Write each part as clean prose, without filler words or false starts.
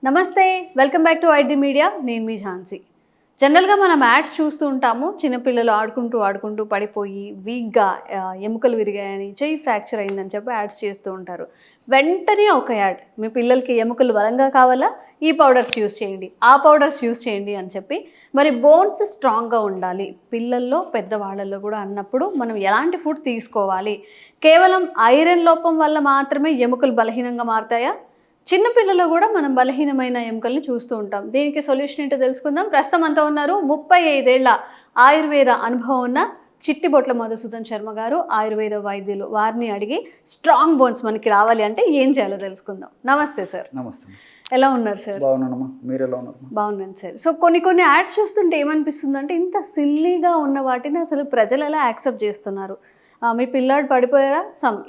నమస్తే, welcome back to ID media. నేను మీ ఝాన్సీ. జనరల్గా మనం యాడ్స్ చూస్తూ ఉంటాము. చిన్నపిల్లలు ఆడుకుంటూ పడిపోయి వీక్గా ఎముకలు విరిగాయని, చెయ్యి ఫ్రాక్చర్ అయిందని చెప్పి యాడ్స్ చేస్తూ ఉంటారు. వెంటనే ఒక యాడ్, మీ పిల్లలకి ఎముకలు బలంగా కావాలా, ఈ పౌడర్స్ యూస్ చేయండి, ఆ పౌడర్స్ యూస్ చేయండి అని చెప్పి. మరి బోన్స్ స్ట్రాంగ్గా ఉండాలి పిల్లల్లో పెద్దవాళ్ళల్లో కూడా అన్నప్పుడు మనం ఎలాంటి ఫుడ్ తీసుకోవాలి? కేవలం ఐరన్ లోపం వల్ల మాత్రమే ఎముకలు బలహీనంగా మారుతాయా? చిన్నపిల్లలు కూడా మనం బలహీనమైన ఎముకల్ని చూస్తూ ఉంటాం. దీనికి సొల్యూషన్ ఏంటో తెలుసుకుందాం. ప్రస్తుతం అంతా ఉన్నారు 35 ఏళ్ల ఆయుర్వేద అనుభవం ఉన్న చిట్టిబొట్ల మధుసూదన్ శర్మ గారు, ఆయుర్వేద వైద్యులు. వారిని అడిగి స్ట్రాంగ్ బోన్స్ మనకి రావాలి అంటే ఏం చేయాలో తెలుసుకుందాం. నమస్తే సార్. నమస్తే. ఎలా ఉన్నారు సార్? బాగున్నానమ్మా, మీరు ఎలా ఉన్నారు? బాగున్నాను సార్. సో కొన్ని యాడ్స్ చూస్తుంటే ఏమనిపిస్తుంది అంటే, ఇంత సిల్లీగా ఉన్న వాటిని అసలు ప్రజలు ఎలా యాక్సెప్ట్ చేస్తున్నారు? మీ పిల్లాడు పడిపోయారా,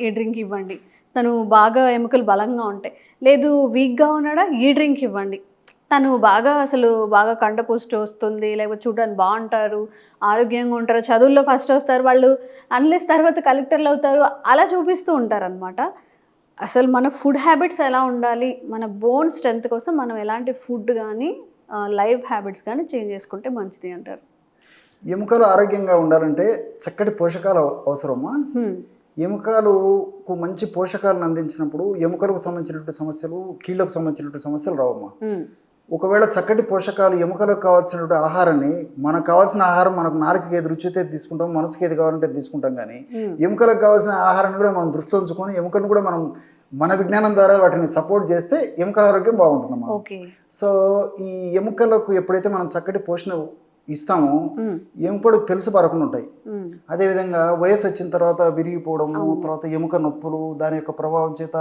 ఈ డ్రింక్ ఇవ్వండి, తను బాగా ఎముకలు బలంగా ఉంటాయి. లేదు వీక్గా ఉన్నాడా, ఈ డ్రింక్ ఇవ్వండి, తను బాగా కండపుష్టి వస్తుంది, లేకపోతే చూడడానికి బాగుంటారు, ఆరోగ్యంగా ఉంటారు, చదువుల్లో ఫస్ట్ వస్తారు వాళ్ళు, అన్లెస్ తర్వాత కలెక్టర్లు అవుతారు, అలా చూపిస్తూ ఉంటారనమాట. అసలు మన ఫుడ్ హ్యాబిట్స్ ఎలా ఉండాలి, మన బోన్ స్ట్రెంత్ కోసం మనం ఎలాంటి ఫుడ్ కానీ లైఫ్ హ్యాబిట్స్ కానీ చేంజ్ చేసుకుంటే మంచిది అంటారు? ఎముకలు ఆరోగ్యంగా ఉండాలంటే చక్కటి పోషకాలు అవసరమా. ఎముకలకు మంచి పోషకాలను అందించినప్పుడు ఎముకలకు సంబంధించినటువంటి సమస్యలు, కీళ్ళకు సంబంధించినటువంటి సమస్యలు రావమ్మా. ఒకవేళ చక్కటి పోషకాలు, ఎముకలకు కావాల్సినటువంటి ఆహారాన్ని, మనకు కావాల్సిన ఆహారం మనకు నాలుకకి ఏది రుచి అయితే తీసుకుంటాం, మనసుకి ఏది కావాలంటే తీసుకుంటాం, కానీ ఎముకలకు కావాల్సిన ఆహారాన్ని కూడా మనం దృష్టిలో ఉంచుకొని ఎముకలను కూడా మనం మన విజ్ఞానం ద్వారా వాటిని సపోర్ట్ చేస్తే ఎముకల ఆరోగ్యం బాగుంటుందమ్మా. సో ఈ ఎముకలకు ఎప్పుడైతే మనం చక్కటి పోషణ ఇస్తాము, ఎముకలు పెలుసు పరకుండా ఉంటాయి. అదేవిధంగా వయసు వచ్చిన తర్వాత విరిగిపోవడము, తర్వాత ఎముక నొప్పులు, దాని యొక్క ప్రభావం చేత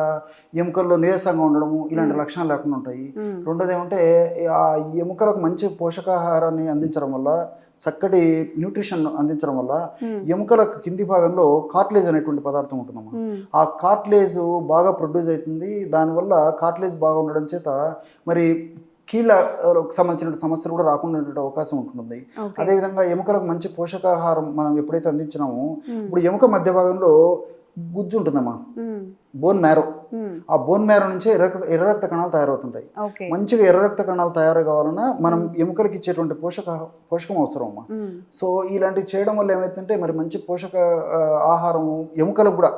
ఎముకల్లో నీరసంగా ఉండడము, ఇలాంటి లక్షణాలు లేకుండా ఉంటాయి. రెండోది ఏమంటే, ఆ ఎముకలకు మంచి పోషకాహారాన్ని అందించడం వల్ల, చక్కటి న్యూట్రిషన్ అందించడం వల్ల ఎముకలకు కింది భాగంలో కార్టిలేజ్ అనేటువంటి పదార్థం ఉంటుందమ్మా. ఆ కార్టిలేజ్ బాగా ప్రొడ్యూస్ అవుతుంది. దానివల్ల కార్టిలేజ్ బాగా ఉండడం చేత మరి కీళ్ళకు సంబంధించిన సమస్యలు కూడా రాకుండా ఉండే అవకాశం ఉంటుంది. అదేవిధంగా ఎముకలకు మంచి పోషకాహారం మనం ఎప్పుడైతే అందించినామో, ఇప్పుడు ఎముక మధ్య భాగంలో గుజ్జు ఉంటుందమ్మా, బోన్ మ్యారో. ఆ బోన్ మ్యారో నుంచే ఎర్ర రక్త కణాలు తయారవుతుంటాయి. మంచిగా ఎర్ర రక్త కణాలు తయారు కావాలన్నా మనం ఎముకలకి ఇచ్చేటువంటి పోషకం అవసరం అమ్మా. సో ఇలాంటివి చేయడం వల్ల ఏమైతుందంటే, మరి మంచి పోషక ఆహారము ఎముకలకు కూడా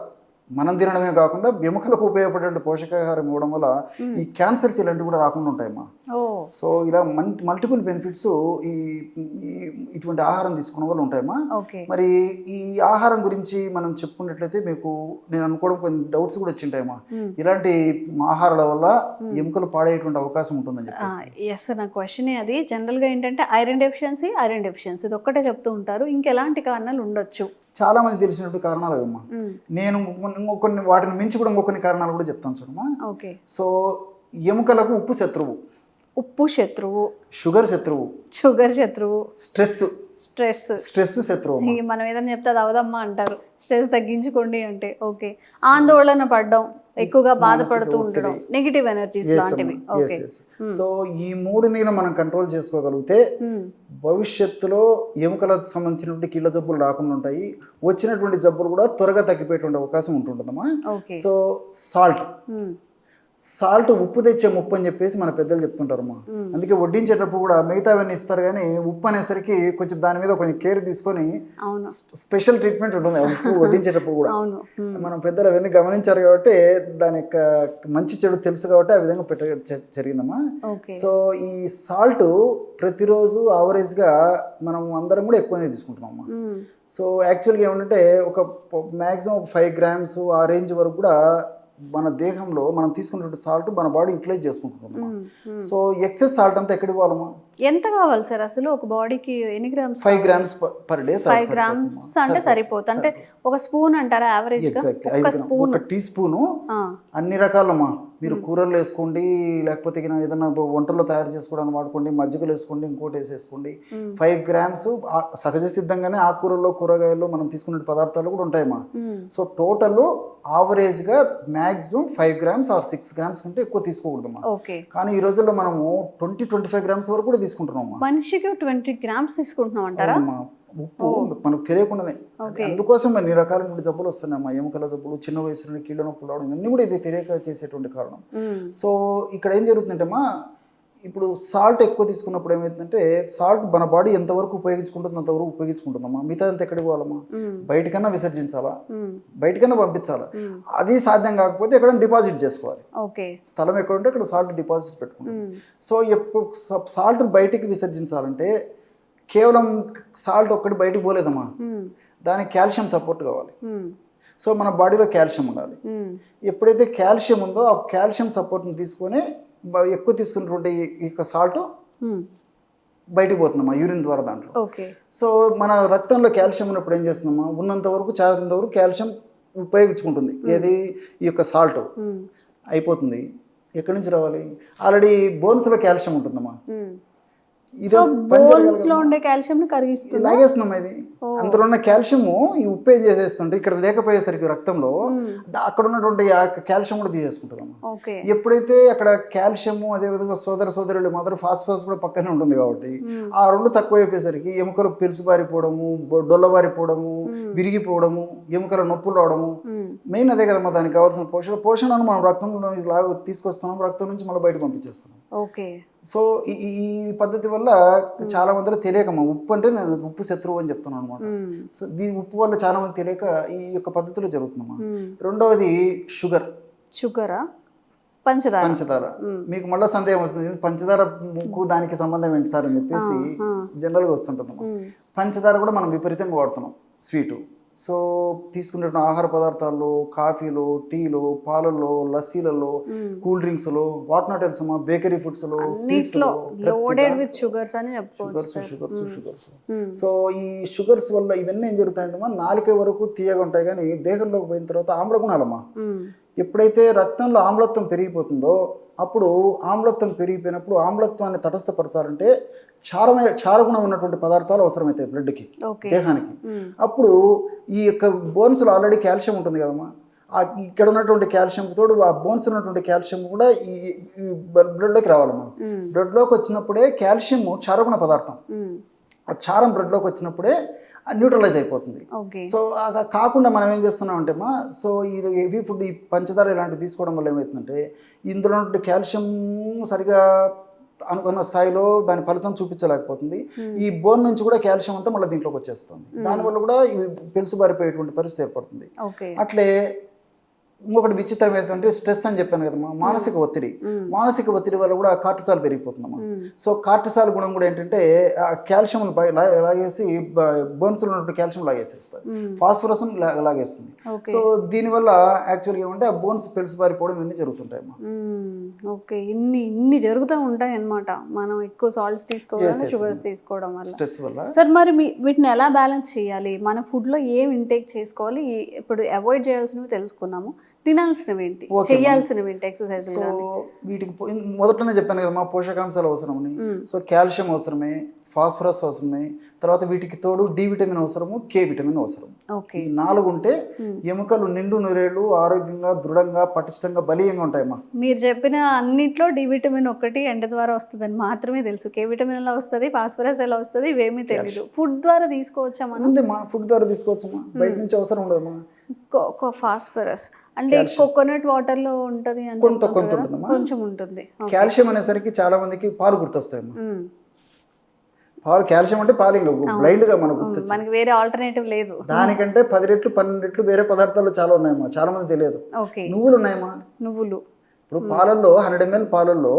మనం తినడమే కాకుండా ఎముకలకు ఉపయోగపడే పోషకాహారం ఇవ్వడం వల్ల ఈ క్యాన్సర్స్ ఇలాంటివి కూడా రాకుండా ఉంటాయమ్మా. సో ఇలా మల్టిపుల్ బెనిఫిట్స్ ఈ ఇటువంటి ఆహారం తీసుకోవడం వల్ల ఉంటాయమ్మా. మరి ఈ ఆహారం గురించి మనం చెప్పుకున్నట్లయితే మీకు నేను అనుకోవడం కొన్ని డౌట్స్ కూడా వచ్చింటాయమ్మా. ఇలాంటి ఆహారాల వల్ల ఎముకలు పాడేటువంటి అవకాశం ఉంటుందని చెప్పి. ఎస్, నా క్వశ్చనే అది. జనరల్గా ఏంటంటే ఐరన్ డెఫిషియన్సీ ఇది ఒక్కటే చెప్తూ ఉంటారు, ఇంకెలాంటి కారణాలు ఉండొచ్చు? చాలా మంది తెలిసినట్టు కారణాలు అవమ్మా. నేను కొన్ని వాటిని మించి కూడా ఇంకొన్ని కారణాలు కూడా చెప్తాను చూడమ్మా. సో ఎముకలకు ఉప్పు శత్రువు, షుగర్ శత్రువు, స్ట్రెస్ శత్రువు. మనం ఏదైనా చెప్తే అది అవదమ్మా అంటారు. స్ట్రెస్ తగ్గించుకోండి అంటే ఓకే. ఆందోళన పడడం, ఎక్కువగా బాధపడుతూ ఉండడం, నెగిటివ్ ఎనర్జీస్ లాంటివి. సో ఈ మూడుని మనం కంట్రోల్ చేసుకోగలిగితే భవిష్యత్తులో ఎముకలకు సంబంధించినటువంటి కీళ్ళ జబ్బులు రాకుండా ఉంటాయి. వచ్చినటువంటి జబ్బులు కూడా త్వరగా తగ్గిపోయేటువంటి అవకాశం ఉంటుందమ్మా. సో సాల్ట్ ఉప్పు తెచ్చే ముప్పు అని చెప్పేసి మన పెద్దలు చెప్తుంటారమ్మా. అందుకే వడ్డించేటప్పుడు కూడా మిగతావన్నీ ఇస్తారు, కానీ ఉప్పు అనేసరికి కొంచెం దాని మీద కొంచెం కేర్ తీసుకొని స్పెషల్ ట్రీట్మెంట్ ఉంటుంది ఉప్పు వడ్డించేటప్పుడు కూడా. మనం పెద్దలు అవన్నీ గమనించారు కాబట్టి దాని యొక్క మంచి చెడు తెలుసు కాబట్టి ఆ విధంగా జరిగిందమ్మా. సో ఈ సాల్ట్ ప్రతిరోజు ఆవరేజ్గా మనం అందరం కూడా ఎక్కువనే తీసుకుంటున్నామమ్మా. సో యాక్చువల్గా ఏమంటే ఒక మ్యాక్సిమం 5 grams ఆ రేంజ్ వరకు కూడా మన దేహంలో మనం తీసుకున్నటువంటి సాల్ట్ మన బాడీ యూటిలైజ్ చేసుకుంటున్నాం. సో ఎక్సెస్ సాల్ట్ అంతా ఎక్కడ ఇవ్వాలమ్మా? ఎంత కావాలి సార్ అసలు ఒక బాడీకి? ఎన్ని grams? 5 grams per day. 5 grams అంటే సరిపోతుంది. అంటే ఒక స్పూన్ అంటారా యావరేజ్ గా? ఒక టీ స్పూన్ అన్ని రకాలమ్మా. మీరు కూరలు వేసుకోండి, లేకపోతే ఏదైనా వంటల్లో తయారు చేసుకోవడానికి వాడుకోండి, మజ్జిగలు వేసుకోండి, ఇంకోటి వేసేసుకోండి. 5 grams సహజ సిద్ధంగానే ఆకుకూరల్లో, కూరగాయల్లో మనం తీసుకునే పదార్థాలు కూడా ఉంటాయమ్మా. సో టోటల్ ఆవరేజ్ గా మ్యాక్సిమం 5 grams ఆర్ 6 grams కంటే ఎక్కువ తీసుకోకూడదమ్మా. కానీ ఈ రోజుల్లో మనము 20-25 grams వరకు కూడా తీసుకుంటున్నాం. మనిషికి 20 grams తీసుకుంటున్నాం అంటారా? ఉప్పు మనకు తెలియకుండానే. అందుకోసం అన్ని రకాలైన జబ్బులు వస్తున్నాయమ్మా. ఎముకల జబ్బులు, చిన్న వయసులో కీళ్ళ నొప్పులు రావడం, ఇవన్నీ కూడా ఇది తెలియక చేసేటువంటి కారణం. సో ఇక్కడ ఏం జరుగుతుందంటే అమ్మా, ఇప్పుడు సాల్ట్ ఎక్కువ తీసుకున్నప్పుడు ఏమైందంటే సాల్ట్ మన బాడీ ఎంతవరకు ఉపయోగించుకుంటుందో అంతవరకు ఉపయోగించుకుంటుందమ్మా, మిగతా అంతా ఎక్కడికి పోవాలమ్మా, బయటకన్నా విసర్జించాలా, బయటకన్నా పంపించాలా. అది సాధ్యం కాకపోతే ఎక్కడ డిపాజిట్ చేసుకోవాలి. ఓకే, స్థలం ఎక్కడ ఉంటే అక్కడ సాల్ట్ డిపాజిట్ పెట్టుకుంటాం. సో ఎప్పుడు సాల్ట్ బయటికి విసర్జించాలంటే కేవలం సాల్ట్ ఒక్కటి బయటికి పోలేదమ్మా, దానికి కాల్షియం సపోర్ట్ కావాలి. సో మన బాడీలో కాల్షియం ఉండాలి. ఎప్పుడైతే కాల్షియం ఉందో ఆ కాల్షియం సపోర్ట్ని తీసుకొని ఎక్కువ తీసుకున్నటువంటి ఈ సాల్ట్ బయటికి పోతుందమ్మా యూరిన్ ద్వారా దాంట్లో. ఓకే, సో మన రక్తంలో కాల్షియం ఉన్నప్పుడు ఏం చేస్తుందమ్మా, ఉన్నంత వరకు చాలంత వరకు కాల్షియం ఉపయోగించుకుంటుంది. ఏది ఈ యొక్క సాల్ట్ అయిపోతుంది. ఎక్కడి నుంచి రావాలి, ఆల్రెడీ బోన్స్లో కాల్షియం ఉంటుందమ్మా. సో బోన్స్ లో ఉండే కాల్షియం కరిగిస్తుంది, లాగేస్తున్నాం. ఇది అందులో ఉన్న కాల్షియము ఈ ఉప్పు ఏం చేసేస్తుంటే ఇక్కడ లేకపోయేసరికి రక్తంలో అక్కడ ఉన్నటువంటి కాల్షియం కూడా తీసేసుకుంటుందమ్మా. ఎప్పుడైతే అక్కడ కాల్షియము అదేవిధంగా సోదరులు మాత్రం ఫాస్ఫరస్ కూడా పక్కనే ఉంటుంది కాబట్టి ఆ రెండు తక్కువైపోయేసరికి ఎముకలు పిలుసుబారిపోవడము, డొల్లబారిపోవడము, విరిగిపోవడము, ఎముకల నొప్పులు రావడము, మెయిన్ అదే కదమ్మా. దానికి కావాల్సిన పోషణను మనం రక్తంలో తీసుకొస్తున్నాం, రక్తం నుంచి మళ్ళీ బయట పంపించేస్తున్నాం. ఓకే, సో ఈ పద్ధతి వల్ల చాలా మందిలో తెలియకమ్మా, ఉప్పు అంటే నేను ఉప్పు శత్రువు అని చెప్తున్నాను అనమాట. సో దీని ఉప్పు వల్ల చాలా మంది తెలియక ఈ యొక్క పద్ధతిలో జరుగుతుందమ్మా. రెండవది షుగరా, పంచదార. మీకు మళ్ళీ సందేహం వస్తుంది, పంచదార ముక్కు దానికి సంబంధం ఏంటి సార్ అని చెప్పేసి జనరల్గా వస్తుంటుందమ్మా. పంచదార కూడా మనం విపరీతంగా వాడుతున్నాం స్వీటు. సో తీసుకునే ఆహార పదార్థాల్లో, కాఫీలో, టీలో, పాలల్లో, లస్సీలలో, కూల్ డ్రింక్స్లో, వాట్ నాట్ ఎల్స్ అమ్మా, బేకరీ ఫుడ్స్లో, స్వీట్స్లో షుగర్స్. సో ఈ షుగర్స్ వల్ల ఇవన్నీ ఏం జరుగుతాయంటే నాలుక వరకు తీయగా ఉంటాయి, కానీ దేహంలోకి పోయిన తర్వాత ఆమ్ల గుణాలమ్మా. ఎప్పుడైతే రక్తంలో ఆమ్లత్వం పెరిగిపోతుందో అప్పుడు ఆమ్లత్వం పెరిగిపోయినప్పుడు ఆమ్లత్వాన్ని తటస్థపరచాలంటే క్షారగుణం ఉన్నటువంటి పదార్థాలు అవసరమవుతాయి బ్లడ్కి, దేహానికి. అప్పుడు ఈ యొక్క బోన్స్లో ఆల్రెడీ కాల్షియం ఉంటుంది కదమ్మా, ఇక్కడ ఉన్నటువంటి కాల్షియం తోడు ఆ బోన్స్ ఉన్నటువంటి కాల్షియం కూడా ఈ బ్లడ్లోకి రావాలమ్మా. బ్లడ్లోకి వచ్చినప్పుడే కాల్షియం క్షారగుణ పదార్థం, ఆ క్షారం బ్లడ్లోకి వచ్చినప్పుడే న్యూట్రలైజ్ అయిపోతుంది. సో కాకుండా మనం ఏం చేస్తున్నాం అంటే సో ఈ హెవీ ఫుడ్, ఈ పంచదార ఇలాంటివి తీసుకోవడం వల్ల ఏమవుతుందంటే ఇందులో కాల్షియం సరిగా అనుకున్న స్థాయిలో దాని ఫలితం చూపించలేకపోతుంది. ఈ బోన్ నుంచి కూడా కాల్షియం అంతా మళ్ళీ దీంట్లోకి వచ్చేస్తుంది. దానివల్ల కూడా పెలుసుబారిపోయేటువంటి పరిస్థితి ఏర్పడుతుంది. అట్లే ఇంకొకటి విచిత్రం ఏంటంటే స్ట్రెస్ అని చెప్పాను కదమ్మా, మానసిక ఒత్తిడి వల్ల కూడా కార్టిసాల్ పెరిగిపోతుందమ్మా. సో కార్టిసాల్ గుణం కూడా ఏంటంటే కాల్షియం లాగేసి బోన్స్ ఉన్నటువంటి కాల్షియం లాగేసేస్తుంది, ఫాస్ఫరస్ లాగేస్తుంది. సో దీనివల్ల యాక్చువల్గా ఏమంటే ఆ బోన్స్ పెలుసుబారిపోవడం ఇవన్నీ జరుగుతుంటాయమ్మా. ఓకే, ఇన్ని జరుగుతూ ఉంటాయి అన్నమాట. మనం ఎక్కువ సాల్ట్స్ తీసుకోవడం, షుగర్స్ తీసుకోవడం వల్ల, స్ట్రెస్ వల్ల. సార్ మరి వీటిని ఎలా బ్యాలెన్స్ చేయాలి? మన ఫుడ్లో ఏం ఇంటేక్ చేసుకోవాలి? ఇప్పుడు అవాయిడ్ చేయాల్సినవి తెలుసుకున్నాము, తినాల్సినవి ఏంటి, చేయాల్సినవి ఏంటి, ఎక్సర్సైజ్? వీటికి మొదటనే చెప్పాను కదమ్మా, పోషకాంశాలు అవసరమని. సో కాల్షియం అవసరమే, ఫాస్ఫరస్ అవసరమే, తర్వాత వీటికి తోడు డి విటమిన్ అవసరము, కే విటమిన్ అవసరం. ఈ 4 ఉంటే ఎముకలు నిండు నూరేళ్ళు ఆరోగ్యంగా, దృఢంగా, పటిష్టంగా, బలీయంగా ఉంటాయమ్మా. మీరు చెప్పిన అన్నిట్లో డి విటమిన్ ఒకటి ఎండ ద్వారా వస్తుందని మాత్రమే తెలుసు. కే విటమిన్ ఎలా వస్తుంది, ఫాస్ఫరస్ ఎలా వస్తుంది, ఇవేమీ తెలియదు. ఫుడ్ ద్వారా తీసుకోవచ్చా మనం? ఫుడ్ ద్వారా తీసుకోవచ్చమ్మా, బయట నుంచి అవసరం ఉండదమ్మా. ఫాస్ఫరస్ అంటే కోకోనట్ వాటర్ లో ఉంటది, కొంచెం ఉంటుంది. కాల్షియం అనేసరికి చాలా మందికి పాలు గుర్తొస్తాయమ్మా. పాలు, కాల్షియం అంటే పాలు, ఇంకా బ్లైండ్ గా మనకి వేరే ఆల్టర్నేటివ్ లేదు. దానికంటే 10 రెట్లు 12 రెట్లు వేరే పదార్థాలు చాలా ఉన్నాయమ్మా, చాలా మంది తెలియదు. నువ్వులు ఉన్నాయమ్మా. నువ్వులు ఇప్పుడు పాలల్లో 100 ml పాలల్లో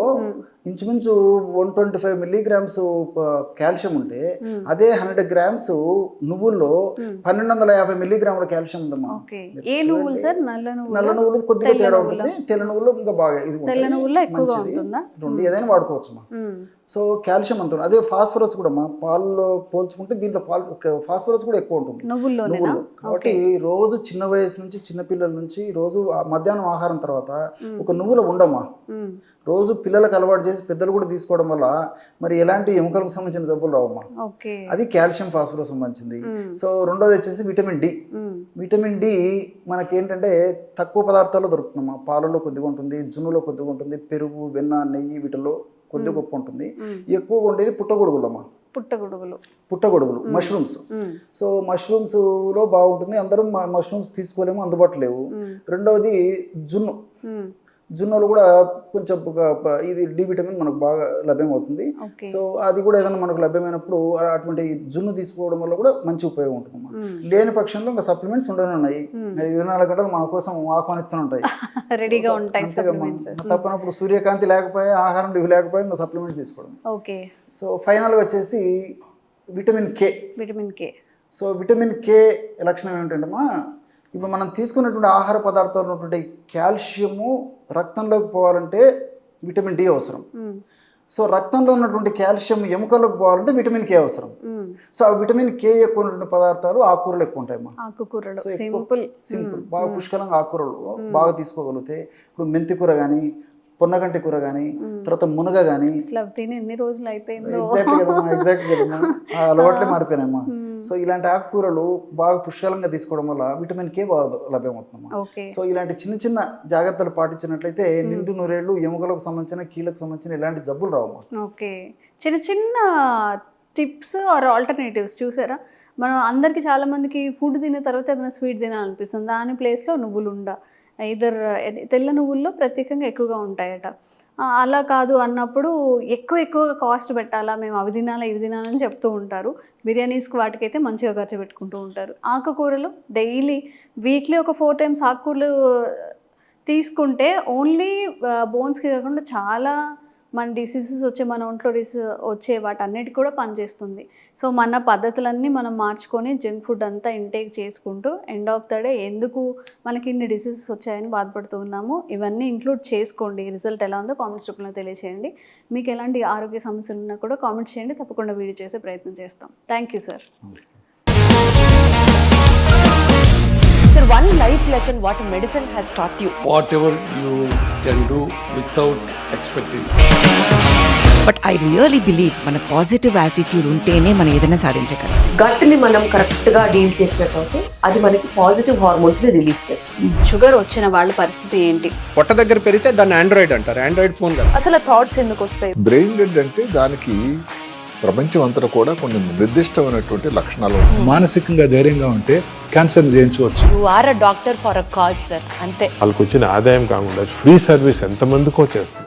ఇంచుమించు 125 milligrams కాల్షియం ఉంటే అదే 100 grams నువ్వుల్లో 1250 milligrams కాల్షియం ఉందమ్మా. ఏ నువ్వులు సార్? నల్ల నువ్వులు కొద్దిగా తేడా ఉంటుంది, తెల్ల నువ్వులు ఇంకా బాగా మంచిది. రెండు ఏదైనా వాడుకోవచ్చు. సో కాల్షియం అంత ఉంటుంది. అదే ఫాస్ఫరస్ కూడా పాలలో పోల్చుకుంటే దీంట్లో ఫాస్ఫరస్ కూడా ఎక్కువ ఉంటుంది నువ్వుల్లో. కాబట్టి రోజు చిన్న వయసు నుంచి, చిన్నపిల్లల నుంచి రోజు మధ్యాహ్నం ఆహారం తర్వాత ఒక నువ్వుల ఉండమ్మా రోజు పిల్లలకు అలవాటు చేసి పెద్దలు కూడా తీసుకోవడం వల్ల మరి ఎలాంటి ఎముకలకు సంబంధించిన జబ్బులు రావమ్మా. అది కాల్షియం, ఫాస్ఫరస్ సంబంధించింది. సో రెండోది వచ్చేసి విటమిన్ డి. విటమిన్ డి మనకేంటంటే తక్కువ పదార్థాల్లో దొరుకుతుందమ్మా. పాలలో కొద్దిగా ఉంటుంది, జున్నులో కొద్దిగా ఉంటుంది, పెరుగు, వెన్న, నెయ్యి వీటిలో కొద్ది గొప్ప ఉంటుంది. ఎక్కువగా ఉండేది పుట్టగొడుగులమ్మా. పుట్టగొడుగులు, మష్రూమ్స్. సో మష్రూమ్స్ లో బాగుంటుంది. అందరం మష్రూమ్స్ తీసుకోలేము, అందుబాటులో లేవు. రెండవది జున్నులు కూడా కొంచెం ఇది డి విటమిన్ మనకు బాగా లభ్యమవుతుంది. ఓకే. సో అది కూడా ఏదైనా మనకు లభ్యమైనప్పుడు అటువంటి జున్ను తీసుకోవడం వల్ల కూడా మంచి ఉపయోగం ఉంటుందమ్మా. లేని పక్షంలో ఇంకా సప్లిమెంట్స్ ఉండనే ఉన్నాయి, 24 గంటలు మన కోసం ఆహ్వానిస్తూనే ఉంటాయి, రెడీగా ఉంటాయి అంతేగా supplements. తప్పనప్పుడు సూర్యకాంతి లేకపోయా, ఆహారం ఇవి లేకపోయా ఇంకా సప్లిమెంట్ తీసుకోవడం. ఓకే. సో ఫైనల్గా వచ్చేసి vitamin K. Vitamin K. So vitamin K లక్షణం ఏమిటంటమ్మా, ఇప్పుడు మనం తీసుకున్నటువంటి ఆహార పదార్థాలు ఉన్నటువంటి కాల్షియము రక్తంలోకి పోవాలంటే విటమిన్ డి అవసరం. సో రక్తంలో ఉన్నటువంటి కాల్షియం ఎముకల్లోకి పోవాలంటే విటమిన్ కే అవసరం. సో ఆ విటమిన్ కే ఎక్కువ ఉన్నటువంటి పదార్థాలు ఆకుకూరలు ఎక్కువ ఉంటాయమ్మా. ఆకుకూరలు సో సింపుల్ బాగా పుష్కలంగా ఆకుకూరలు బాగా తీసుకోగలిగితే, ఇప్పుడు మెంతి కూర కానీ, పొన్నగంటి కూర కానీ, తర్వాత మునగ కానీ. అసలు అవి తిని ఎన్ని రోజులు అయిపోయిందో. ఎగ్జాక్ట్ కదమ్మా, ఆ అలవాట్లే మారిపోయినాయమ్మా. సో ఇలాంటి ఆకుకూరలు బాగా పుష్కలంగా తీసుకోవడం వల్ల విటమిన్ కే బాగా లభ్యమవుతుందమ్మా. ఓకే. సో ఇలాంటి చిన్న చిన్న జాగ్రత్తలు పాటించినట్లయితే నిండు నూరేళ్ళు ఎముకలకు సంబంధించిన, కీళ్ళకు సంబంధించిన ఇలాంటి జబ్బులు రావమ్మా. ఓకే. చిన్న చిన్న టిప్స్ ఆర్ ఆల్టర్నేటివ్స్ చూసారా, మనం అందరికీ చాలామందికి ఫుడ్ తిన్న తర్వాత ఏదైనా స్వీట్ తినాలనిపిస్తుంది, దాని ప్లేస్లో నువ్వులు ఉండ, ఇద్దరు తెల్ల నువ్వుల్లో ప్రత్యేకంగా ఎక్కువగా ఉంటాయట. అలా కాదు అన్నప్పుడు ఎక్కువగా కాస్ట్ పెట్టాలా, మేము అవి తినాలా ఇవి తినాలని చెప్తూ ఉంటారు. బిర్యానీస్కి వాటికైతే మంచిగా ఖర్చు పెట్టుకుంటూ ఉంటారు. ఆకుకూరలు డైలీ వీక్లీ ఒక 4 times ఆకుకూరలు తీసుకుంటే ఓన్లీ బోన్స్కి కాకుండా చాలా మన డిసీజెస్ వచ్చే, మన ఒంట్లో వచ్చే వాటన్నిటికి కూడా పనిచేస్తుంది. సో మన పద్ధతులన్నీ మనం మార్చుకొని జంక్ ఫుడ్ అంతా ఇంటేక్ చేసుకుంటూ ఎండ్ ఆఫ్ ద డే ఎందుకు మనకి ఇన్ని డిసీజెస్ వచ్చాయని బాధపడుతూ ఉన్నాము, ఇవన్నీ ఇంక్లూడ్ చేసుకోండి. రిజల్ట్ ఎలా ఉందో కామెంట్స్ రూపంలో తెలియచేయండి. మీకు ఎలాంటి ఆరోగ్య సమస్యలు ఉన్నా కూడా కామెంట్ చేయండి, తప్పకుండా వీడియో చేసే ప్రయత్నం చేస్తాం. Thank you sir. Sir, one life lesson what medicine has taught you. Whatever you can do without expecting. But I really believe మన పాజిటివ్ యాటిట్యూడ్ ఉంటేనే మనం ఏదైనా సాధించగలం. గట్ని మనం కరెక్ట్గా డీల్ చేసినట్లయితే అది మనకి పాజిటివ్ హార్మోన్స్ని రిలీజ్ చేస్తుంది. షుగర్ వచ్చిన వాళ్ళ పరిస్థితి ఏంటి? పొట్ట దగ్గర పెరిగితే దాన్ని ఆండ్రాయిడ్ అంటారు, ఆండ్రాయిడ్ ఫోన్ కదా. అసలు థాట్స్ ఎందుకు వస్తాయి? బ్రెయిన్ డెడ్ అంటే దానికి ప్రపంచం అంతా కూడా కొన్ని నిర్దిష్టమైనటువంటి లక్షణాలు ఉన్నాయి. మానసికంగా ధైర్యంగా ఉంటే క్యాన్సర్ జయించవచ్చు. You are a doctor for a cause sir, అంతే. వాళ్ళకి వచ్చిన ఆదాయం కాకుండా ఫ్రీ సర్వీస్ ఎంతమందికో చేస్తారు.